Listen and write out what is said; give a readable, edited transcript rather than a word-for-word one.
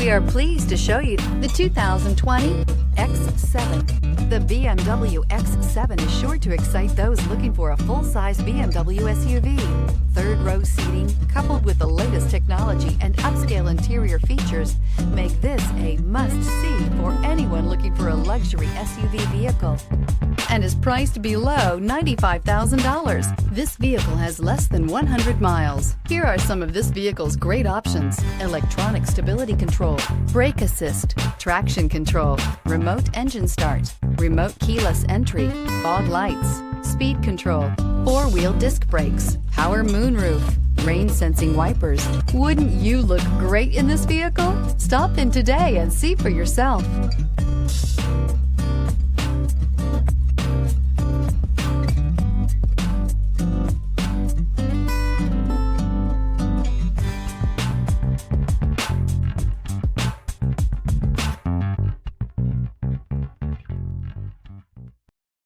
We are pleased to show you the 2020 X7. The BMW X7 is sure to excite those looking for a full-size BMW SUV. Third-row seating, coupled with the latest technology and upscale interior features, make this a must-see for anyone looking for a luxury SUV vehicle, and is priced below $95,000. This vehicle has less than 100 miles. Here are some of this vehicle's great options: electronic stability control, brake assist, traction control, remote engine start, remote keyless entry, fog lights, speed control, four-wheel disc brakes, power moonroof, rain sensing wipers. Wouldn't you look great in this vehicle? Stop in today and see for yourself.